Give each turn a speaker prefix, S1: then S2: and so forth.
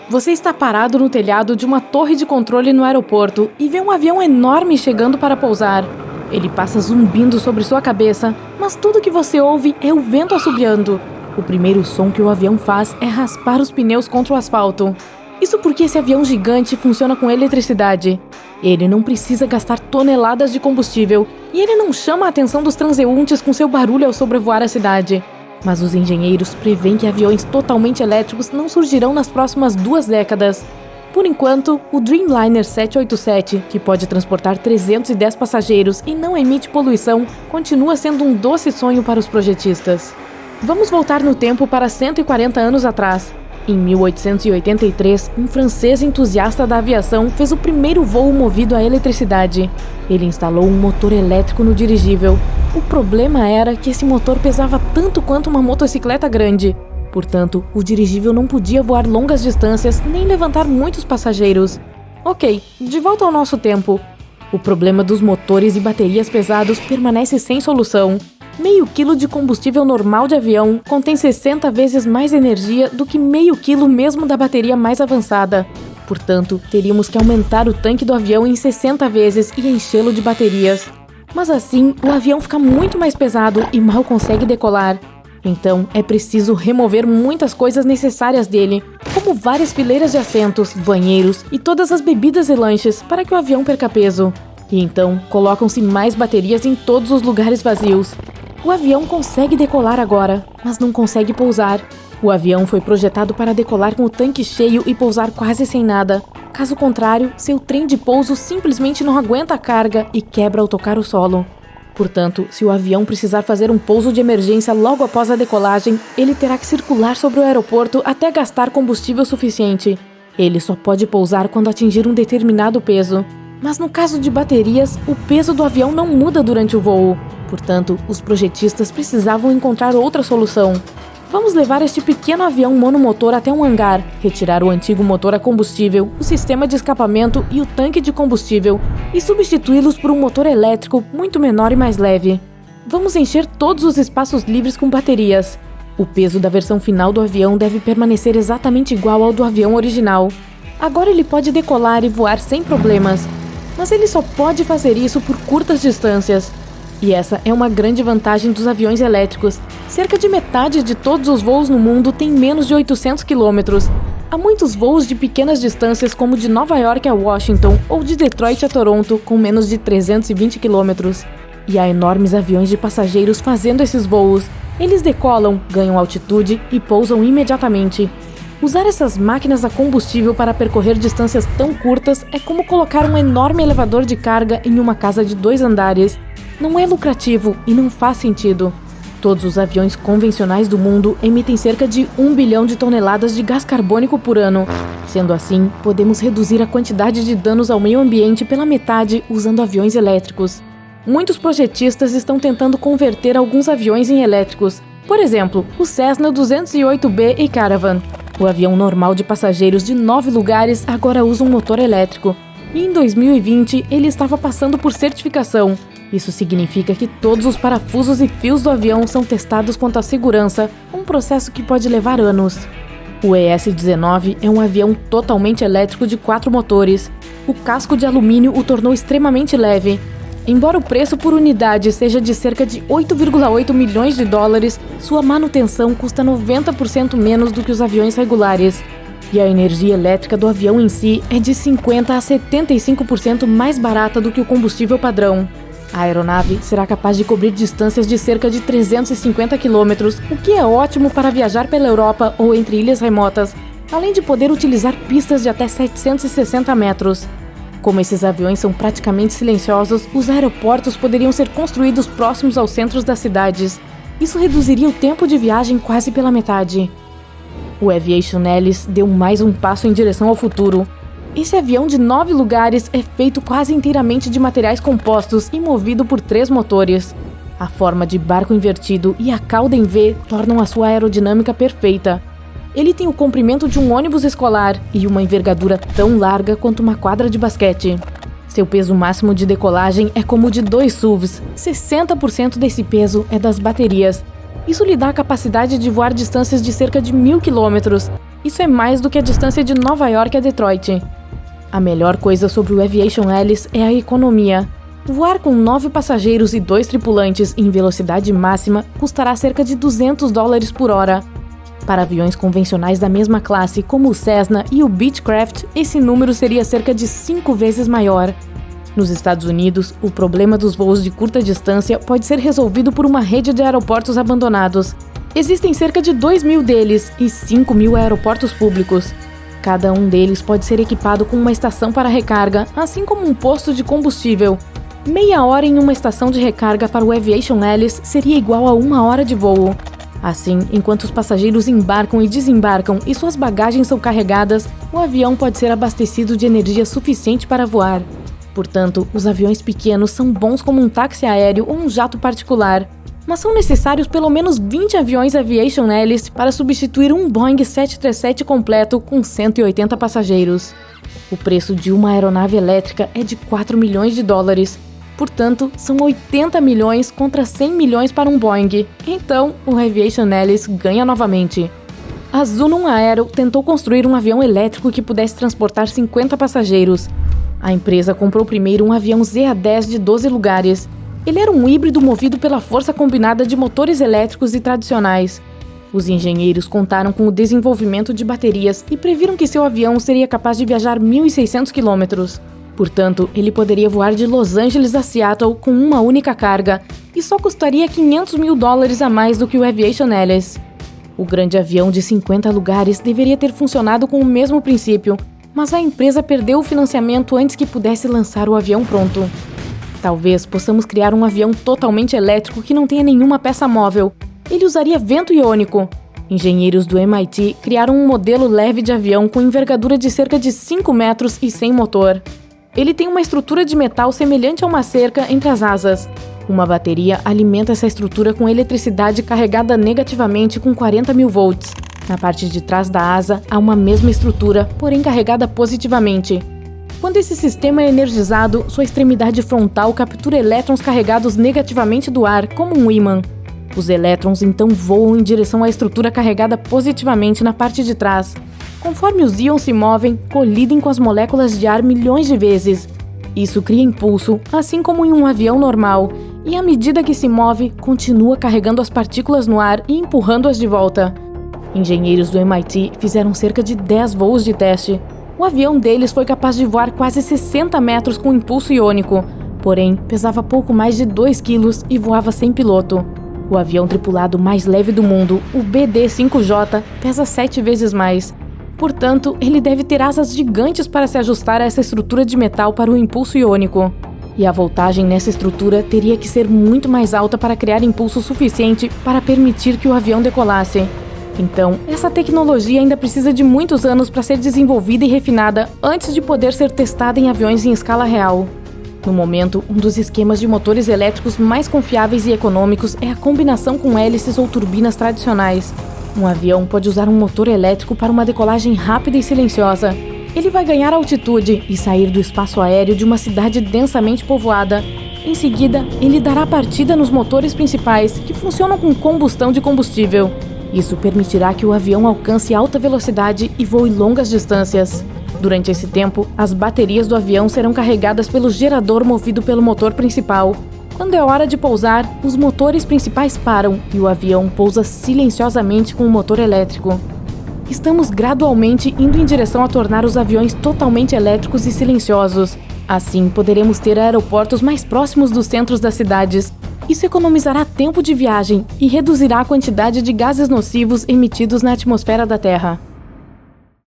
S1: Você está parado no telhado de uma torre de controle no aeroporto e vê um avião enorme chegando para pousar. Ele passa zumbindo sobre sua cabeça, mas tudo que você ouve é o vento assobiando. O primeiro som que o avião faz é raspar os pneus contra o asfalto. Isso porque esse avião gigante funciona com eletricidade. Ele não precisa gastar toneladas de combustível e ele não chama a atenção dos transeuntes com seu barulho ao sobrevoar a cidade. Mas os engenheiros preveem que aviões totalmente elétricos não surgirão nas próximas 2 décadas. Por enquanto, o Dreamliner 787, que pode transportar 310 passageiros e não emite poluição, continua sendo um doce sonho para os projetistas. Vamos voltar no tempo para 140 anos atrás. Em 1883, um francês entusiasta da aviação fez o primeiro voo movido à eletricidade. Ele instalou um motor elétrico no dirigível. O problema era que esse motor pesava tanto quanto uma motocicleta grande. Portanto, o dirigível não podia voar longas distâncias nem levantar muitos passageiros. Ok, de volta ao nosso tempo. O problema dos motores e baterias pesados permanece sem solução. Meio quilo de combustível normal de avião contém 60 vezes mais energia do que meio quilo mesmo da bateria mais avançada. Portanto, teríamos que aumentar o tanque do avião em 60 vezes e enchê-lo de baterias. Mas assim, o avião fica muito mais pesado e mal consegue decolar. Então, é preciso remover muitas coisas necessárias dele, como várias fileiras de assentos, banheiros e todas as bebidas e lanches para que o avião perca peso. E então, colocam-se mais baterias em todos os lugares vazios. O avião consegue decolar agora, mas não consegue pousar. O avião foi projetado para decolar com o tanque cheio e pousar quase sem nada. Caso contrário, seu trem de pouso simplesmente não aguenta a carga e quebra ao tocar o solo. Portanto, se o avião precisar fazer um pouso de emergência logo após a decolagem, ele terá que circular sobre o aeroporto até gastar combustível suficiente. Ele só pode pousar quando atingir um determinado peso. Mas no caso de baterias, o peso do avião não muda durante o voo. Portanto, os projetistas precisavam encontrar outra solução. Vamos levar este pequeno avião monomotor até um hangar, retirar o antigo motor a combustível, o sistema de escapamento e o tanque de combustível e substituí-los por um motor elétrico muito menor e mais leve. Vamos encher todos os espaços livres com baterias. O peso da versão final do avião deve permanecer exatamente igual ao do avião original. Agora ele pode decolar e voar sem problemas, mas ele só pode fazer isso por curtas distâncias. E essa é uma grande vantagem dos aviões elétricos. Cerca de metade de todos os voos no mundo tem menos de 800 quilômetros. Há muitos voos de pequenas distâncias, como de Nova York a Washington ou de Detroit a Toronto, com menos de 320 quilômetros. E há enormes aviões de passageiros fazendo esses voos. Eles decolam, ganham altitude e pousam imediatamente. Usar essas máquinas a combustível para percorrer distâncias tão curtas é como colocar um enorme elevador de carga em uma casa de 2 andares. Não é lucrativo e não faz sentido. Todos os aviões convencionais do mundo emitem cerca de 1 bilhão de toneladas de gás carbônico por ano. Sendo assim, podemos reduzir a quantidade de danos ao meio ambiente pela metade usando aviões elétricos. Muitos projetistas estão tentando converter alguns aviões em elétricos. Por exemplo, o Cessna 208B e Caravan. O avião normal de passageiros de 9 lugares agora usa um motor elétrico. E em 2020, ele estava passando por certificação. Isso significa que todos os parafusos e fios do avião são testados quanto à segurança, um processo que pode levar anos. O ES-19 é um avião totalmente elétrico de 4 motores. O casco de alumínio o tornou extremamente leve. Embora o preço por unidade seja de cerca de 8,8 milhões de dólares, sua manutenção custa 90% menos do que os aviões regulares. E a energia elétrica do avião em si é de 50% a 75% mais barata do que o combustível padrão. A aeronave será capaz de cobrir distâncias de cerca de 350 quilômetros, o que é ótimo para viajar pela Europa ou entre ilhas remotas, além de poder utilizar pistas de até 760 metros. Como esses aviões são praticamente silenciosos, os aeroportos poderiam ser construídos próximos aos centros das cidades. Isso reduziria o tempo de viagem quase pela metade. O Aviation Alice deu mais um passo em direção ao futuro. Esse avião de 9 lugares é feito quase inteiramente de materiais compostos e movido por 3 motores. A forma de barco invertido e a cauda em V tornam a sua aerodinâmica perfeita. Ele tem o comprimento de um ônibus escolar e uma envergadura tão larga quanto uma quadra de basquete. Seu peso máximo de decolagem é como o de 2 SUVs. 60% desse peso é das baterias. Isso lhe dá a capacidade de voar distâncias de cerca de 1.000 quilômetros. Isso é mais do que a distância de Nova York a Detroit. A melhor coisa sobre o Aviation Alice é a economia. Voar com 9 passageiros e 2 tripulantes em velocidade máxima custará cerca de $200 por hora. Para aviões convencionais da mesma classe, como o Cessna e o Beechcraft, esse número seria cerca de 5 vezes maior. Nos Estados Unidos, o problema dos voos de curta distância pode ser resolvido por uma rede de aeroportos abandonados. Existem cerca de 2.000 deles e 5.000 aeroportos públicos. Cada um deles pode ser equipado com uma estação para recarga, assim como um posto de combustível. Meia hora em uma estação de recarga para o Aviation Alice seria igual a 1 hora de voo. Assim, enquanto os passageiros embarcam e desembarcam e suas bagagens são carregadas, o avião pode ser abastecido de energia suficiente para voar. Portanto, os aviões pequenos são bons como um táxi aéreo ou um jato particular, mas são necessários pelo menos 20 aviões Aviation Alice para substituir um Boeing 737 completo com 180 passageiros. O preço de uma aeronave elétrica é de $4 milhões. Portanto, são 80 milhões contra 100 milhões para um Boeing. Então, o Aviation Alice ganha novamente. A Zunum Aero tentou construir um avião elétrico que pudesse transportar 50 passageiros. A empresa comprou primeiro um avião ZA-10 de 12 lugares. Ele era um híbrido movido pela força combinada de motores elétricos e tradicionais. Os engenheiros contaram com o desenvolvimento de baterias e previram que seu avião seria capaz de viajar 1.600 quilômetros. Portanto, ele poderia voar de Los Angeles a Seattle com uma única carga e só custaria $500 mil a mais do que o Aviation Alice. O grande avião de 50 lugares deveria ter funcionado com o mesmo princípio, mas a empresa perdeu o financiamento antes que pudesse lançar o avião pronto. Talvez possamos criar um avião totalmente elétrico que não tenha nenhuma peça móvel. Ele usaria vento iônico. Engenheiros do MIT criaram um modelo leve de avião com envergadura de cerca de 5 metros e sem motor. Ele tem uma estrutura de metal semelhante a uma cerca entre as asas. Uma bateria alimenta essa estrutura com eletricidade carregada negativamente com 40 mil volts. Na parte de trás da asa há uma mesma estrutura, porém carregada positivamente. Quando esse sistema é energizado, sua extremidade frontal captura elétrons carregados negativamente do ar, como um ímã. Os elétrons então voam em direção à estrutura carregada positivamente na parte de trás. Conforme os íons se movem, colidem com as moléculas de ar milhões de vezes. Isso cria impulso, assim como em um avião normal, e à medida que se move, continua carregando as partículas no ar e empurrando-as de volta. Engenheiros do MIT fizeram cerca de 10 voos de teste. O avião deles foi capaz de voar quase 60 metros com impulso iônico, porém pesava pouco mais de 2 quilos e voava sem piloto. O avião tripulado mais leve do mundo, o BD-5J, pesa 7 vezes mais. Portanto, ele deve ter asas gigantes para se ajustar a essa estrutura de metal para o impulso iônico. E a voltagem nessa estrutura teria que ser muito mais alta para criar impulso suficiente para permitir que o avião decolasse. Então, essa tecnologia ainda precisa de muitos anos para ser desenvolvida e refinada antes de poder ser testada em aviões em escala real. No momento, um dos esquemas de motores elétricos mais confiáveis e econômicos é a combinação com hélices ou turbinas tradicionais. Um avião pode usar um motor elétrico para uma decolagem rápida e silenciosa. Ele vai ganhar altitude e sair do espaço aéreo de uma cidade densamente povoada. Em seguida, ele dará partida nos motores principais, que funcionam com combustão de combustível. Isso permitirá que o avião alcance alta velocidade e voe longas distâncias. Durante esse tempo, as baterias do avião serão carregadas pelo gerador movido pelo motor principal. Quando é hora de pousar, os motores principais param e o avião pousa silenciosamente com o motor elétrico. Estamos gradualmente indo em direção a tornar os aviões totalmente elétricos e silenciosos. Assim, poderemos ter aeroportos mais próximos dos centros das cidades. Isso economizará tempo de viagem e reduzirá a quantidade de gases nocivos emitidos na atmosfera da Terra.